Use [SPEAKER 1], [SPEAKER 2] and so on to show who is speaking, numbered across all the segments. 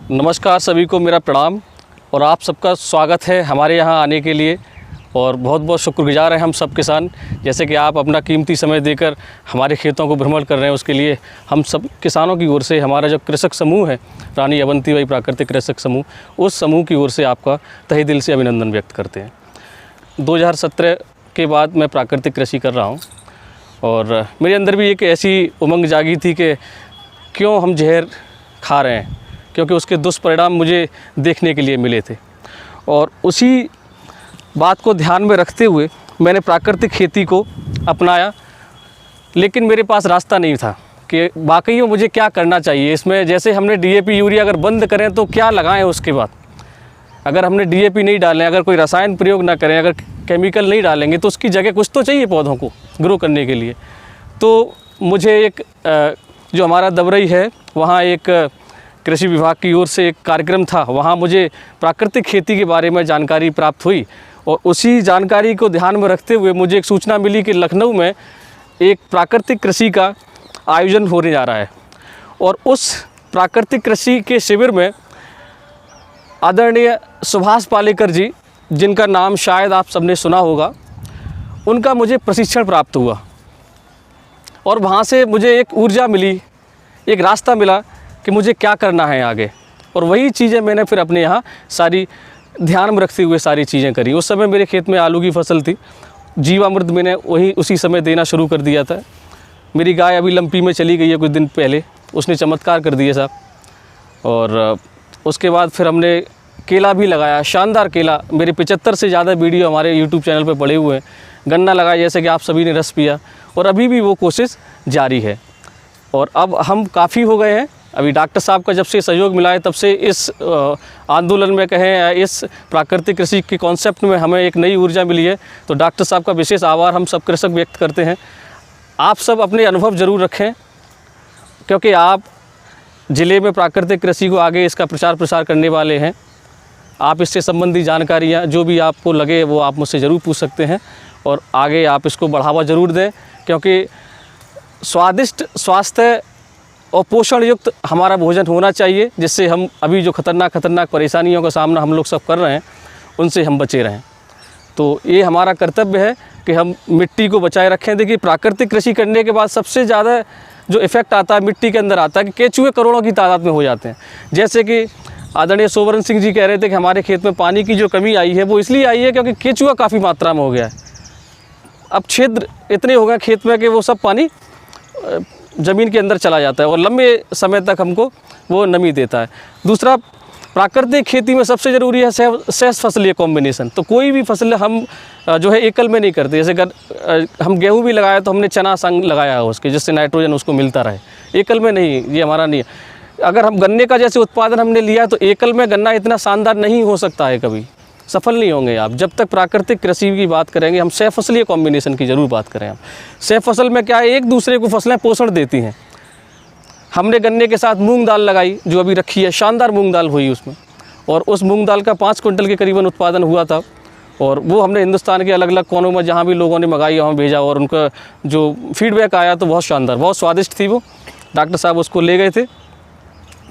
[SPEAKER 1] नमस्कार, सभी को मेरा प्रणाम और आप सबका स्वागत है हमारे यहाँ आने के लिए। और बहुत बहुत शुक्रगुजार हैं हम सब किसान, जैसे कि आप अपना कीमती समय देकर हमारे खेतों को भ्रमण कर रहे हैं। उसके लिए हम सब किसानों की ओर से, हमारा जो कृषक समूह है रानी अवंतीबाई प्राकृतिक कृषक समूह, उस समूह की ओर से आपका तहे दिल से अभिनंदन व्यक्त करते हैं। 2017 के बाद मैं प्राकृतिक कृषि कर रहा हूँ और मेरे अंदर भी एक ऐसी उमंग जागी थी कि क्यों हम जहर खा रहे हैं, क्योंकि उसके दुष्परिणाम मुझे देखने के लिए मिले थे। और उसी बात को ध्यान में रखते हुए मैंने प्राकृतिक खेती को अपनाया, लेकिन मेरे पास रास्ता नहीं था कि वाकई में मुझे क्या करना चाहिए इसमें। जैसे हमने डीएपी यूरिया अगर बंद करें तो क्या लगाएं उसके बाद, अगर हमने डीएपी नहीं डालें, अगर कोई रसायन प्रयोग ना करें, अगर केमिकल नहीं डालेंगे तो उसकी जगह कुछ तो चाहिए पौधों को ग्रो करने के लिए। तो मुझे एक जो हमारा दबरई है वहाँ एक कृषि विभाग की ओर से एक कार्यक्रम था, वहाँ मुझे प्राकृतिक खेती के बारे में जानकारी प्राप्त हुई और उसी जानकारी को ध्यान में रखते हुए मुझे एक सूचना मिली कि लखनऊ में एक प्राकृतिक कृषि का आयोजन होने जा रहा है। और उस प्राकृतिक कृषि के शिविर में आदरणीय सुभाष पालेकर जी, जिनका नाम शायद आप सबने सुना होगा, उनका मुझे प्रशिक्षण प्राप्त हुआ और वहाँ से मुझे एक ऊर्जा मिली, एक रास्ता मिला कि मुझे क्या करना है आगे। और वही चीज़ें मैंने फिर अपने यहाँ सारी ध्यान में रखते हुए सारी चीज़ें करी। उस समय मेरे खेत में आलू की फसल थी, जीवामृत मैंने उसी समय देना शुरू कर दिया था। मेरी गाय अभी लंपी में चली गई है कुछ दिन पहले, उसने चमत्कार कर दिए साहब। और उसके बाद फिर हमने केला भी लगाया, शानदार केला। मेरे 75 से ज़्यादा वीडियो हमारे यूट्यूब चैनल पर पड़े हुए हैं। गन्ना लगाया, जैसे कि आप सभी ने रस पिया, और अभी भी वो कोशिश जारी है। और अब हम काफ़ी हो गए हैं। अभी डॉक्टर साहब का जब से सहयोग मिला है तब से इस आंदोलन में कहें, इस प्राकृतिक कृषि के कॉन्सेप्ट में हमें एक नई ऊर्जा मिली है। तो डॉक्टर साहब का विशेष आभार हम सब कृषक व्यक्त करते हैं। आप सब अपने अनुभव ज़रूर रखें, क्योंकि आप ज़िले में प्राकृतिक कृषि को आगे इसका प्रचार प्रसार करने वाले हैं। आप इससे संबंधी जानकारियाँ जो भी आपको लगे वो आप मुझसे ज़रूर पूछ सकते हैं और आगे आप इसको बढ़ावा ज़रूर दें, क्योंकि स्वादिष्ट, स्वास्थ्य और पोषण युक्त हमारा भोजन होना चाहिए, जिससे हम अभी जो खतरनाक परेशानियों का सामना हम लोग सब कर रहे हैं उनसे हम बचे रहें। तो ये हमारा कर्तव्य है कि हम मिट्टी को बचाए रखें। देखिए, प्राकृतिक कृषि करने के बाद सबसे ज़्यादा जो इफ़ेक्ट आता है मिट्टी के अंदर आता है कि केंचुए करोड़ों की तादाद में हो जाते हैं। जैसे कि आदरणीय सोवरण सिंह जी कह रहे थे कि हमारे खेत में पानी की जो कमी आई है वो इसलिए आई है क्योंकि केंचुआ काफ़ी मात्रा में हो गया है। अब क्षेत्र इतने हो गए खेत में कि वो सब पानी ज़मीन के अंदर चला जाता है और लंबे समय तक हमको वो नमी देता है। दूसरा, प्राकृतिक खेती में सबसे ज़रूरी है सहज फसलीय कॉम्बिनेशन। तो कोई भी फसल हम जो है एकल में नहीं करते। जैसे अगर हम गेहूं भी लगाया तो हमने चना संग लगाया है उसके, जिससे नाइट्रोजन उसको मिलता रहे। एकल में नहीं, ये हमारा नहीं है। अगर हम गन्ने का जैसे उत्पादन हमने लिया तो एकल में गन्ना इतना शानदार नहीं हो सकता है, कभी सफल नहीं होंगे आप। जब तक प्राकृतिक कृषि की बात करेंगे, हम सह फसलीय कॉम्बिनेशन की ज़रूर बात करें। हम सह फसल में क्या है, एक दूसरे को फसलें पोषण देती हैं। हमने गन्ने के साथ मूंग दाल लगाई जो अभी रखी है, शानदार मूंग दाल हुई उसमें, और उस मूंग दाल का 5 क्विंटल के करीबन उत्पादन हुआ था। और वो हमने हिंदुस्तान के अलग अलग कोनों में जहाँ भी लोगों ने मंगाई वहाँ भेजा और उनका जो फीडबैक आया तो बहुत शानदार, बहुत स्वादिष्ट थी वो। डॉक्टर साहब उसको ले गए थे।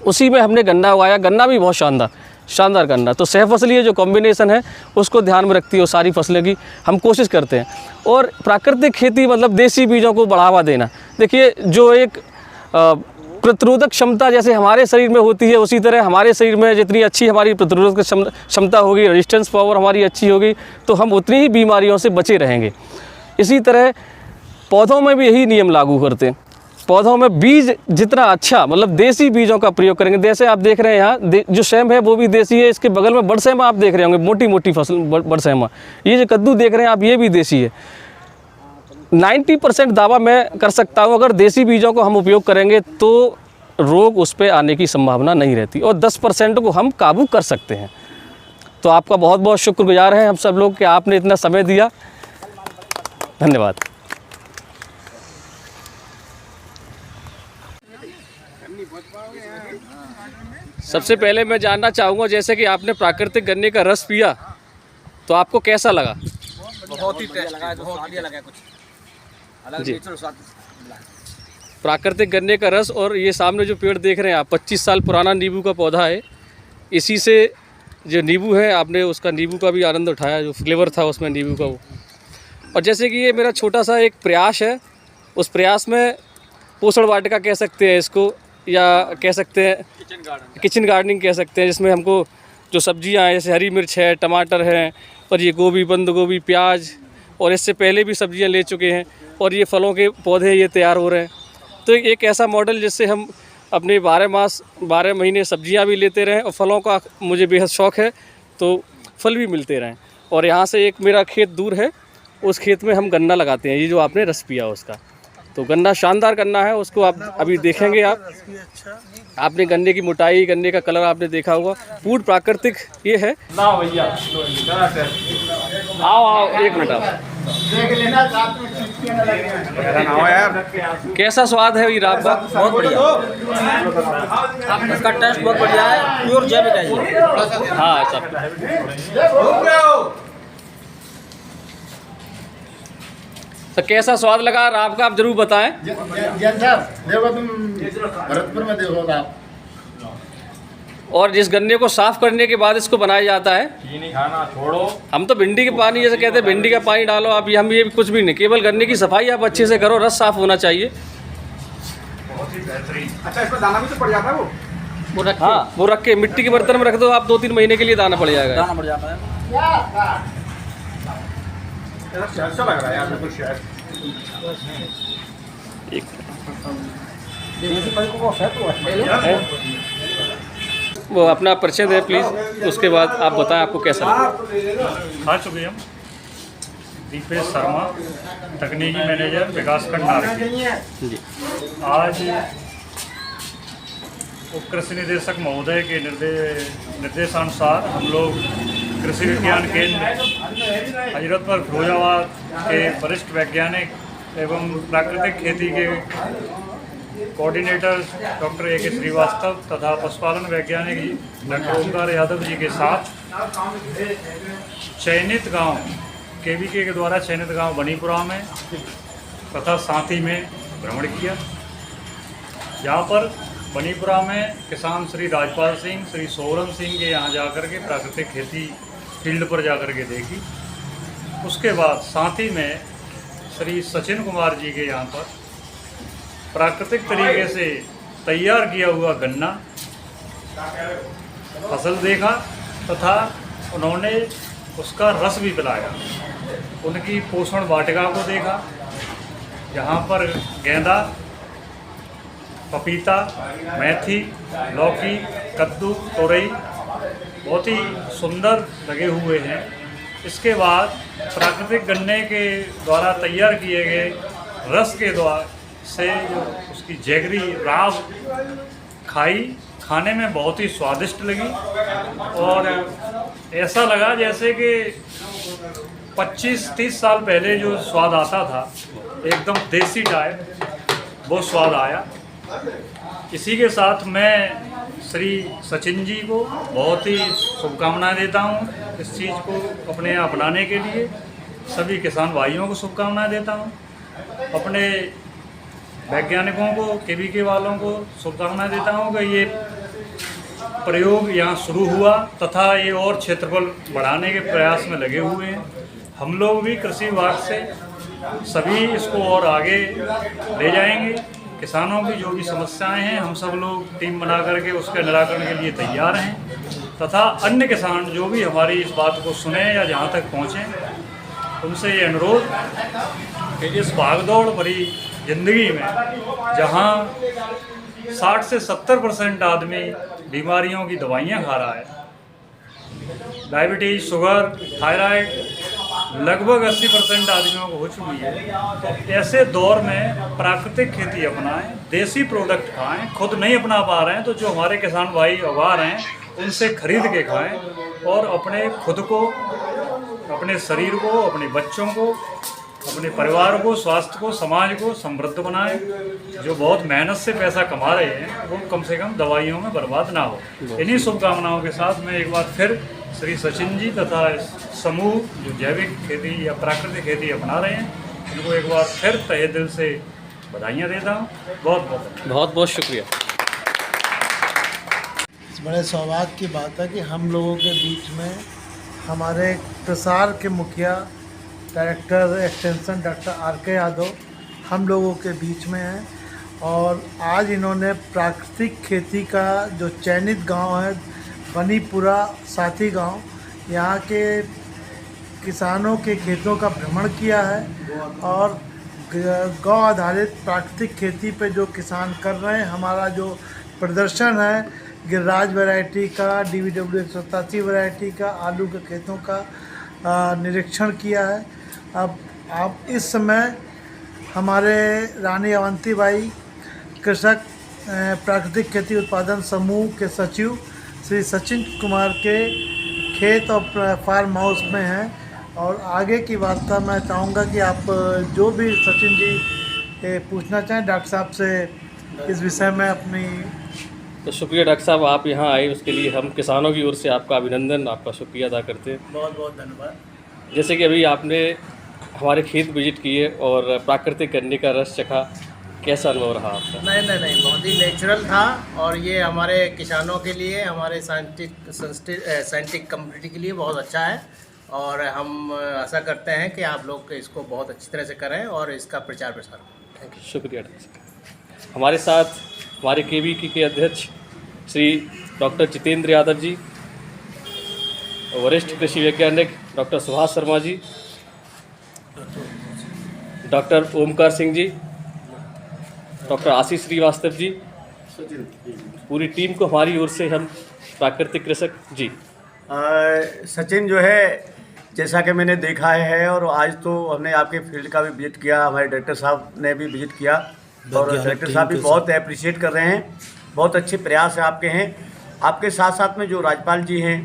[SPEAKER 1] उसी में हमने गन्ना उगाया, गन्ना भी बहुत शानदार गन्ना। तो सह फसलीय जो कॉम्बिनेशन है उसको ध्यान में रखती है सारी फसलें की हम कोशिश करते हैं। और प्राकृतिक खेती मतलब देसी बीजों को बढ़ावा देना। देखिए, जो एक प्रतिरोधक क्षमता जैसे हमारे शरीर में होती है, उसी तरह हमारे शरीर में जितनी अच्छी हमारी प्रतिरोधक क्षमता होगी, रेजिस्टेंस पावर हमारी अच्छी होगी, तो हम उतनी ही बीमारियों से बचे रहेंगे। इसी तरह पौधों में भी यही नियम लागू करते हैं। पौधों में बीज जितना अच्छा, मतलब देसी बीजों का प्रयोग करेंगे। जैसे आप देख रहे हैं यहाँ जो सेम है वो भी देसी है, इसके बगल में बड़सेमा आप देख रहे होंगे, मोटी मोटी फसल बड़सेमा। ये जो कद्दू देख रहे हैं आप, ये भी देसी है। 90% दावा मैं कर सकता हूँ, अगर देसी बीजों को हम उपयोग करेंगे तो रोग उस पर आने की संभावना नहीं रहती और 10% को हम काबू कर सकते हैं। तो आपका बहुत बहुत शुक्रगुजार हैं हम सब लोग कि आपने इतना समय दिया। धन्यवाद। सबसे पहले मैं जानना चाहूँगा, जैसे कि आपने प्राकृतिक गन्ने का रस पिया तो आपको कैसा लगा?
[SPEAKER 2] बहुत ही टेस्ट लगा, बहुत बढ़िया लगा, कुछ अलग नेचुरल स्वाद।
[SPEAKER 1] प्राकृतिक गन्ने का रस, और ये सामने जो पेड़ देख रहे हैं आप, 25 साल पुराना नींबू का पौधा है। इसी से जो नींबू है, आपने उसका नींबू का भी आनंद उठाया, जो फ्लेवर था उसमें नींबू का वो। और जैसे कि ये मेरा छोटा सा एक प्रयास है, उस प्रयास में पोषण वाटिका कह सकते हैं इसको, या कह सकते हैं किचन गार्डनिंग कह सकते हैं, जिसमें हमको जो सब्जियां हैं जैसे हरी मिर्च है, टमाटर है, और ये गोभी, बंद गोभी, प्याज, और इससे पहले भी सब्जियां ले चुके हैं, और ये फलों के पौधे ये तैयार हो रहे हैं। तो एक ऐसा मॉडल जिससे हम अपने 12 महीने सब्जियां भी लेते रहें, और फलों का मुझे बेहद शौक़ है, तो फल भी मिलते रहें। और यहाँ से एक मेरा खेत दूर है, उस खेत में हम गन्ना लगाते हैं, ये जो आपने रस पिया उसका। तो गन्ना शानदार गन्ना है, उसको आप अभी देखेंगे। आपने गन्ने की मोटाई, गन्ने का कलर आपने देखा होगा, पूर्ण प्राकृतिक ये है ना भैया। आओ एक मिनट आप
[SPEAKER 3] यार
[SPEAKER 1] कैसा स्वाद है ये राब का?
[SPEAKER 2] बहुत बढ़िया, इसका टेस्ट बहुत बढ़िया है, प्योर जैविक है ये।
[SPEAKER 1] हाँ सब। तो कैसा स्वाद लगा राब का, आप जरूर बताएं।
[SPEAKER 3] देखो तुम भरतपुर में देखोगे आप।
[SPEAKER 1] और जिस गन्ने को साफ करने के बाद इसको बनाया जाता है,
[SPEAKER 4] चीनी खाना छोड़ो।
[SPEAKER 1] हम तो भिंडी के पानी जैसे कहते हैं, भिंडी का पानी डालो आप, हम ये कुछ भी नहीं, केवल गन्ने की सफाई आप अच्छे से करो, रस साफ होना चाहिए।
[SPEAKER 4] बहुत ही बेहतरीन।
[SPEAKER 3] अच्छा, इसमें दाना भी तो पड़ जाता है
[SPEAKER 2] वो रख
[SPEAKER 1] हाँ, वो रख के मिट्टी के बर्तन में रख दो आप, 2-3 महीने के लिए दाना पड़ जाएगा।
[SPEAKER 2] दाना पड़ जाता है।
[SPEAKER 3] अच्छा लग रहा है यार, बिल्कुल शहद।
[SPEAKER 1] वो अपना परिचय दें प्लीज़, उसके बाद आप बताएं आपको कैसा लगा।
[SPEAKER 4] खा चुके हम। दीपेश शर्मा, तकनीकी मैनेजर, विकासखंड नारंगी।
[SPEAKER 1] जी।
[SPEAKER 4] आज उप कृषि निदेशक महोदय के निर्देशानुसार हम लोग कृषि विज्ञान केंद्र हजरतपुर फिरोजाबाद के वरिष्ठ वैज्ञानिक एवं प्राकृतिक खेती के कोऑर्डिनेटर डॉक्टर ए के श्रीवास्तव तथा पशुपालन वैज्ञानिक डॉक्टर ओंकार यादव जी के साथ चयनित गांव केवीके के द्वारा चयनित गांव बनीपुरा में तथा साथी में भ्रमण किया। यहाँ पर बनीपुरा में किसान श्री राजपाल सिंह, श्री सोहरम सिंह के यहाँ जाकर के प्राकृतिक खेती फील्ड पर जाकर के देखी। उसके बाद साथी में श्री सचिन कुमार जी के यहाँ पर प्राकृतिक तरीके से तैयार किया हुआ गन्ना फसल देखा तथा उन्होंने उसका रस भी पिलाया। उनकी पोषण वाटिका को देखा, जहाँ पर गेंदा, पपीता, मेथी, लौकी, कद्दू, तोरई बहुत ही सुंदर लगे हुए हैं। इसके बाद प्राकृतिक गन्ने के द्वारा तैयार किए गए रस के द्वारा से जो उसकी जैगरी राब खाई, खाने में बहुत ही स्वादिष्ट लगी और ऐसा लगा जैसे कि 25-30 साल पहले जो स्वाद आता था, एकदम देसी टाइप वो स्वाद आया। इसी के साथ मैं श्री सचिन जी को बहुत ही शुभकामनाएं देता हूं इस चीज़ को अपने यहाँ अपनाने के लिए। सभी किसान भाइयों को शुभकामनाएं देता हूं, अपने वैज्ञानिकों को, केवीके वालों को शुभकामनाएं देता हूं कि ये प्रयोग यहाँ शुरू हुआ तथा ये और क्षेत्रफल बढ़ाने के प्रयास में लगे हुए हैं। हम लोग भी कृषि विभाग से सभी इसको और आगे ले जाएंगे। किसानों की जो भी समस्याएं हैं, हम सब लोग टीम बना करके उसके निराकरण के लिए तैयार हैं तथा अन्य किसान जो भी हमारी इस बात को सुने या जहां तक पहुंचें, उनसे ये अनुरोध कि इस भागदौड़ भरी ज़िंदगी में जहां 60 से 70% आदमी बीमारियों की दवाइयां खा रहा है, डायबिटीज़, शुगर, थायराइड लगभग 80% आदमियों को हो चुकी है, तो ऐसे दौर में प्राकृतिक खेती अपनाएं, देसी प्रोडक्ट खाएं। खुद नहीं अपना पा रहे हैं तो जो हमारे किसान भाई उगा रहे हैं उनसे खरीद के खाएं और अपने खुद को, अपने शरीर को, अपने बच्चों को, अपने परिवार को, स्वास्थ्य को, समाज को समृद्ध बनाएं। जो बहुत मेहनत से पैसा कमा रहे हैं वो कम से कम दवाइयों में बर्बाद ना हो। इन्हीं शुभकामनाओं के साथ मैं एक बार फिर श्री सचिन जी तथा समूह जो जैविक खेती या प्राकृतिक खेती अपना रहे हैं, उनको एक बार फिर तहे दिल से बधाइयाँ देता हूँ। बहुत बहुत
[SPEAKER 1] बहुत बहुत शुक्रिया।
[SPEAKER 5] बड़े सौभाग्य की बात है कि हम लोगों के बीच में हमारे प्रसार के मुखिया director extension doctor R.K. Yadav हम लोगों के बीच में हैं और आज इन्होंने प्राकृतिक खेती का जो चयनित गांव है बनीपुरा साथी गांव, यहाँ के किसानों के खेतों का भ्रमण किया है और गौ आधारित प्राकृतिक खेती पे जो किसान कर रहे हैं, हमारा जो प्रदर्शन है गिरिराज वैरायटी का, DVW 187 वैरायटी का, आलू के खेतों का निरीक्षण किया है। अब आप इस समय हमारे रानी अवंती बाई कृषक प्राकृतिक खेती उत्पादन समूह के सचिव श्री सचिन कुमार के खेत और फार्म हाउस में हैं और आगे की वार्ता मैं चाहूँगा कि आप जो भी सचिन जी पूछना चाहें डॉक्टर साहब से इस विषय में अपनी।
[SPEAKER 1] तो शुक्रिया डॉक्टर साहब, आप यहाँ आए उसके लिए हम किसानों की ओर से आपका अभिनंदन, आपका शुक्रिया अदा करते हैं।
[SPEAKER 5] बहुत बहुत धन्यवाद।
[SPEAKER 1] जैसे कि अभी आपने हमारे खेत विजिट किए और प्राकृतिक गन्ने का रस चखा, कैसा अनुभव रहा आपका?
[SPEAKER 6] नहीं, बहुत ही नेचुरल था और ये हमारे किसानों के लिए, हमारे साइंटिफिक कम्युनिटी के लिए बहुत अच्छा है और हम आशा करते हैं कि आप लोग इसको बहुत अच्छी तरह से करें और इसका प्रचार प्रसार करें। Thank you.
[SPEAKER 1] शुक्रिया डॉक्टर साहब। हमारे साथ हमारे KVK के अध्यक्ष श्री डॉक्टर जितेंद्र यादव जी, वरिष्ठ कृषि वैज्ञानिक doctor Subhash Sharma ji, doctor Omkar Singh ji, doctor आशीष श्रीवास्तव जी, पूरी टीम को हमारी ओर से हम प्राकृतिक कृषक जी।
[SPEAKER 7] सचिन जो है, जैसा कि मैंने देखा है और आज तो हमने आपके फील्ड का भी विजिट किया, हमारे डायरेक्टर साहब ने भी विजिट किया और डायरेक्टर साहब भी बहुत अप्रिशिएट कर रहे हैं। बहुत अच्छे प्रयास आपके हैं। आपके साथ साथ में जो राज्यपाल जी हैं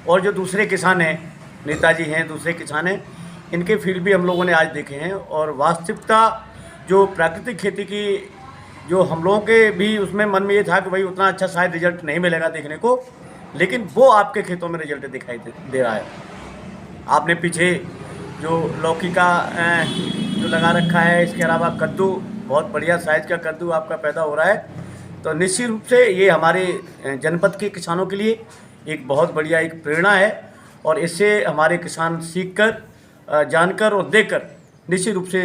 [SPEAKER 7] और जो दूसरे किसान हैं, नेताजी हैं, दूसरे किसान हैं, इनके फील्ड भी हम लोगों ने आज देखे हैं और वास्तविकता जो प्राकृतिक खेती की जो हम लोगों के भी उसमें मन में ये था कि भाई उतना अच्छा शायद रिजल्ट नहीं मिलेगा देखने को, लेकिन वो आपके खेतों में रिजल्ट दिखाई दे रहा है। आपने पीछे जो लौकी का जो लगा रखा है, इसके अलावा कद्दू, बहुत बढ़िया साइज़ का कद्दू आपका पैदा हो रहा है। तो निश्चित रूप से ये हमारे जनपद के किसानों के लिए एक बहुत बढ़िया एक प्रेरणा है और इससे हमारे किसान सीखकर, जानकर और देखकर निश्चित रूप से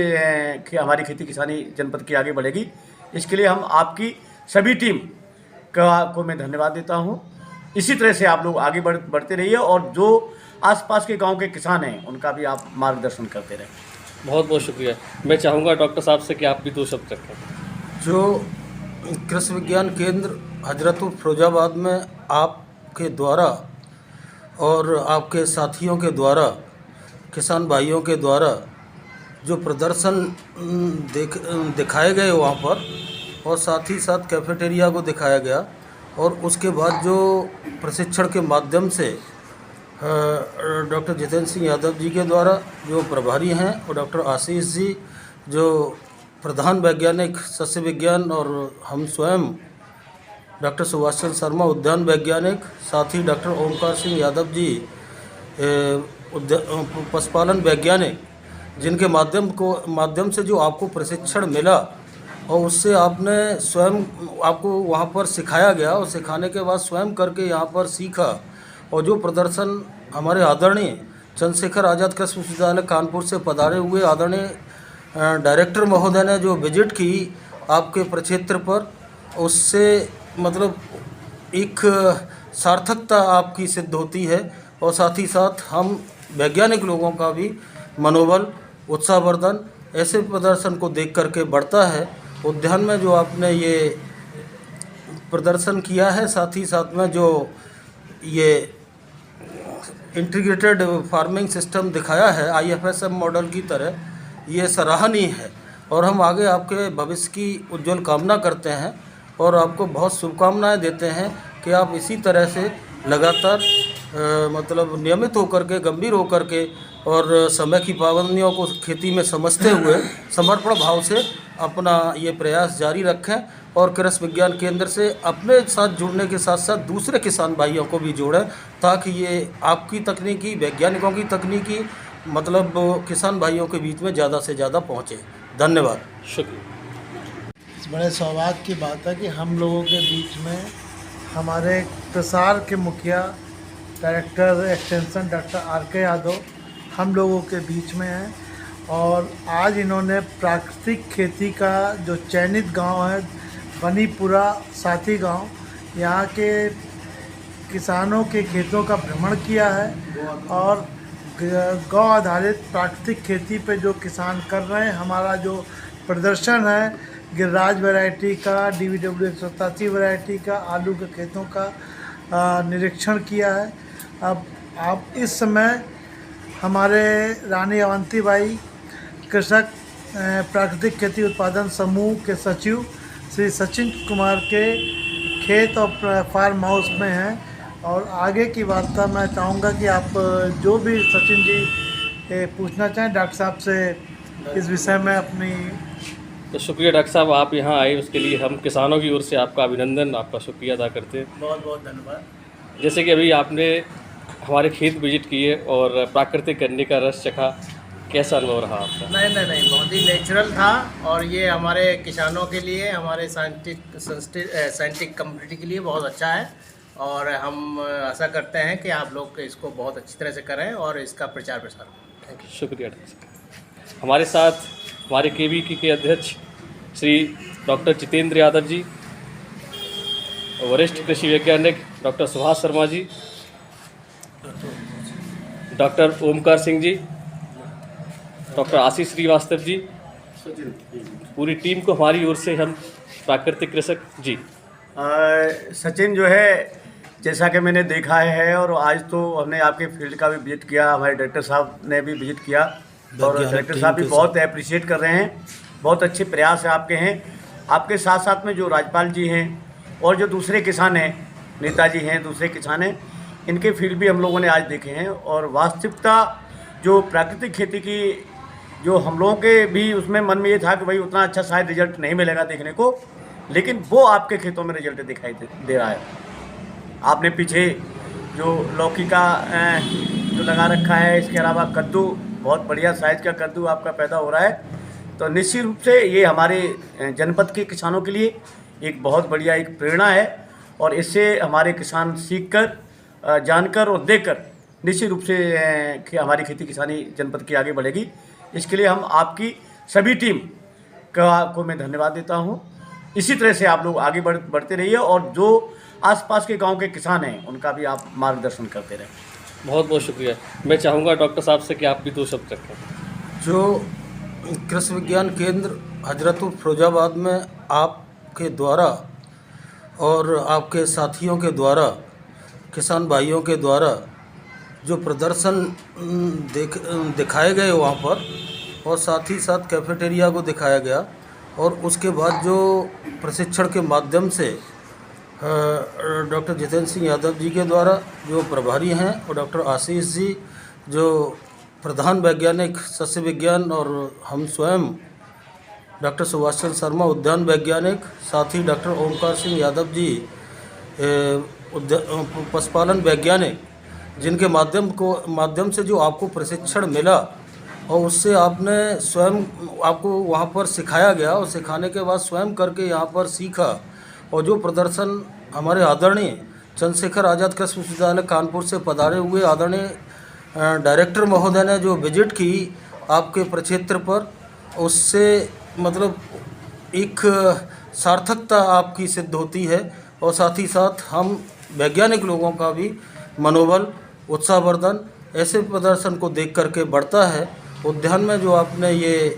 [SPEAKER 7] हमारी खेती किसानी जनपद की आगे बढ़ेगी। इसके लिए हम आपकी सभी टीम को मैं धन्यवाद देता हूँ। इसी तरह से आप लोग आगे बढ़ते रहिए और जो आसपास के गांव के किसान हैं उनका भी आप मार्गदर्शन करते रहें।
[SPEAKER 1] बहुत बहुत शुक्रिया। मैं चाहूँगा डॉक्टर साहब से कि आप भी 2 शब्द रखें।
[SPEAKER 8] जो कृषि विज्ञान केंद्र हजरतपुर फिरोजाबाद में आपके द्वारा और आपके साथियों के द्वारा, किसान भाइयों के द्वारा जो प्रदर्शन दिखाए गए वहाँ पर और साथ ही साथ कैफेटेरिया को दिखाया गया और उसके बाद जो प्रशिक्षण के माध्यम से डॉक्टर जितेंद्र सिंह यादव जी के द्वारा जो प्रभारी हैं और डॉक्टर आशीष जी जो प्रधान वैज्ञानिक सस्य विज्ञान और हम स्वयं डॉक्टर सुभाष चंद्र शर्मा उद्यान वैज्ञानिक, साथ ही डॉक्टर ओमकार सिंह यादव जी पशुपालन वैज्ञानिक, जिनके माध्यम से जो आपको प्रशिक्षण मिला और उससे आपने स्वयं आपको वहाँ पर सिखाया गया और सिखाने के बाद स्वयं करके यहाँ पर सीखा और जो प्रदर्शन हमारे आदरणीय चंद्रशेखर आज़ाद कृषि विश्वविद्यालय कानपुर से पधारे हुए आदरणीय डायरेक्टर महोदय ने जो विजिट की आपके प्रक्षेत्र पर, उससे मतलब एक सार्थकता आपकी सिद्ध होती है और साथ ही साथ हम वैज्ञानिक लोगों का भी मनोबल, उत्साहवर्धन ऐसे प्रदर्शन को देख करके बढ़ता है। उद्यान में जो आपने ये प्रदर्शन किया है, साथ ही साथ में जो ये इंटीग्रेटेड फार्मिंग सिस्टम दिखाया है IFSM मॉडल की तरह, ये सराहनीय है और हम आगे आपके भविष्य की उज्जवल कामना करते हैं और आपको बहुत शुभकामनाएं देते हैं कि आप इसी तरह से लगातार मतलब नियमित होकर के, गंभीर होकर के और समय की पाबंदियों को खेती में समझते हुए समर्पण भाव से अपना ये प्रयास जारी रखें और कृषि विज्ञान केंद्र से अपने साथ जुड़ने के साथ साथ दूसरे किसान भाइयों को भी जोड़ें, ताकि ये आपकी तकनीकी, वैज्ञानिकों की तकनीकी मतलब किसान भाइयों के बीच में ज़्यादा से ज़्यादा पहुँचे। धन्यवाद।
[SPEAKER 1] शुक्रिया।
[SPEAKER 5] बड़े सौभाग्य की बात है कि हम लोगों के बीच में हमारे प्रसार के मुखिया director extension doctor RK Yadav हम लोगों के बीच में हैं और आज इन्होंने प्राकृतिक खेती का जो चयनित गांव है बनीपुरा साथी गांव, यहाँ के किसानों के खेतों का भ्रमण किया है और गौ आधारित प्राकृतिक खेती पे जो किसान कर रहे हैं, हमारा जो प्रदर्शन है गिरिराज वैरायटी का, DVW 187 वैरायटी का, आलू के खेतों का निरीक्षण किया है। अब आप इस समय हमारे रानी अवंती बाई कृषक प्राकृतिक खेती उत्पादन समूह के सचिव श्री सचिन कुमार के खेत और फार्म हाउस में हैं और आगे की वार्ता मैं चाहूँगा कि आप जो भी सचिन जी पूछना चाहें डॉक्टर साहब से इस विषय में अपनी।
[SPEAKER 1] तो शुक्रिया डॉक्टर साहब, आप यहाँ आए उसके लिए हम किसानों की ओर से आपका अभिनंदन, आपका शुक्रिया अदा करते हैं।
[SPEAKER 6] बहुत बहुत धन्यवाद।
[SPEAKER 1] जैसे कि अभी आपने हमारे खेत विजिट किए और प्राकृतिक गन्ने का रस चखा, कैसा अनुभव रहा आपका?
[SPEAKER 6] नहीं, बहुत ही नेचुरल था और ये हमारे किसानों के लिए, हमारे साइंटिफिक कम्युनिटी के लिए बहुत अच्छा है और हम आशा करते हैं कि आप लोग इसको बहुत अच्छी तरह से करें और इसका प्रचार प्रसार करें। Thank you.
[SPEAKER 1] शुक्रिया डॉक्टर साहब। हमारे साथ हमारे KVK के अध्यक्ष श्री डॉक्टर जितेंद्र यादव जी, वरिष्ठ कृषि वैज्ञानिक doctor Subhash Sharma ji, doctor Omkar Singh ji, doctor आशीष श्रीवास्तव जी, पूरी टीम को हमारी ओर से हम प्राकृतिक कृषक जी।
[SPEAKER 7] सचिन जो है, जैसा कि मैंने देखा है और आज तो हमने आपके फील्ड का भी विजिट किया, हमारे डायरेक्टर साहब ने भी विजिट किया और डायरेक्टर साहब भी बहुत अप्रिशिएट कर रहे हैं। बहुत अच्छे प्रयास आपके हैं। आपके साथ साथ में जो राज्यपाल जी हैं और जो दूसरे किसान हैं, नेताजी हैं, दूसरे किसान हैं, इनके फील्ड भी हम लोगों ने आज देखे हैं और वास्तविकता जो प्राकृतिक खेती की जो हम लोगों के भी उसमें मन में ये था कि भाई उतना अच्छा शायद रिजल्ट नहीं मिलेगा देखने को, लेकिन वो आपके खेतों में रिजल्ट दिखाई दे रहा है। आपने पीछे जो लौकी का जो लगा रखा है, इसके अलावा कद्दू, बहुत बढ़िया साइज़ का कद्दू आपका पैदा हो रहा है। तो निश्चित रूप से ये हमारे जनपद के किसानों के लिए एक बहुत बढ़िया एक प्रेरणा है और इससे हमारे किसान सीखकर, जानकर और देखकर निश्चित रूप से हमारी खेती किसानी जनपद की आगे बढ़ेगी। इसके लिए हम आपकी सभी टीम को मैं धन्यवाद देता हूँ। इसी तरह से आप लोग आगे बढ़ते रहिए और जो आसपास के गांव के किसान हैं उनका भी आप मार्गदर्शन करते रहें।
[SPEAKER 1] बहुत बहुत शुक्रिया। मैं चाहूँगा डॉक्टर साहब से कि आप भी 2 शब्द रखें।
[SPEAKER 8] जो कृषि विज्ञान केंद्र हजरतपुर फिरोजाबाद में आपके द्वारा और आपके साथियों के द्वारा, किसान भाइयों के द्वारा जो प्रदर्शन दिखाए गए वहाँ पर और साथ ही साथ कैफेटेरिया को दिखाया गया और उसके बाद जो प्रशिक्षण के माध्यम से डॉक्टर जितेंद्र सिंह यादव जी के द्वारा जो प्रभारी हैं और डॉक्टर आशीष जी जो प्रधान वैज्ञानिक सस्य विज्ञान और हम स्वयं डॉक्टर सुभाष चंद्र शर्मा उद्यान वैज्ञानिक, साथ ही डॉक्टर ओमकार सिंह यादव जी पशुपालन वैज्ञानिक, जिनके माध्यम से जो आपको प्रशिक्षण मिला और उससे आपने स्वयं आपको वहाँ पर सिखाया गया और सिखाने के बाद स्वयं करके यहाँ पर सीखा और जो प्रदर्शन हमारे आदरणीय चंद्रशेखर आज़ाद कृषि विश्वविद्यालय कानपुर से पधारे हुए आदरणीय डायरेक्टर महोदय ने जो विजिट की आपके प्रक्षेत्र पर, उससे मतलब एक सार्थकता आपकी सिद्ध होती है और साथ ही साथ हम वैज्ञानिक लोगों का भी मनोबल, उत्साहवर्धन ऐसे प्रदर्शन को देख करके बढ़ता है। उद्यान में जो आपने ये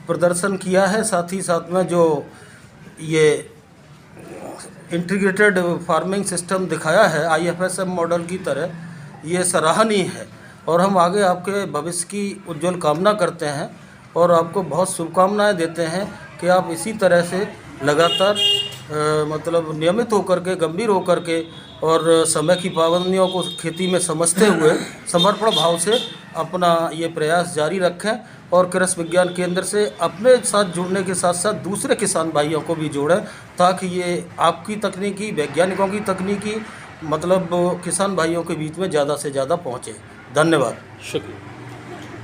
[SPEAKER 8] प्रदर्शन किया है, साथ ही साथ में जो ये इंटीग्रेटेड फार्मिंग सिस्टम दिखाया है IFSM मॉडल की तरह, ये सराहनीय है और हम आगे आपके भविष्य की उज्जवल कामना करते हैं और आपको बहुत शुभकामनाएं देते हैं कि आप इसी तरह से लगातार मतलब नियमित होकर के, गंभीर होकर के और समय की पाबंदियों को खेती में समझते हुए समर्पण भाव से अपना ये प्रयास जारी रखें और कृषि विज्ञान केंद्र से अपने साथ जुड़ने के साथ साथ दूसरे किसान भाइयों को भी जोड़ें, ताकि ये आपकी तकनीकी, वैज्ञानिकों की तकनीकी मतलब किसान भाइयों के बीच में ज़्यादा से ज़्यादा पहुँचे। धन्यवाद।
[SPEAKER 1] शुक्रिया।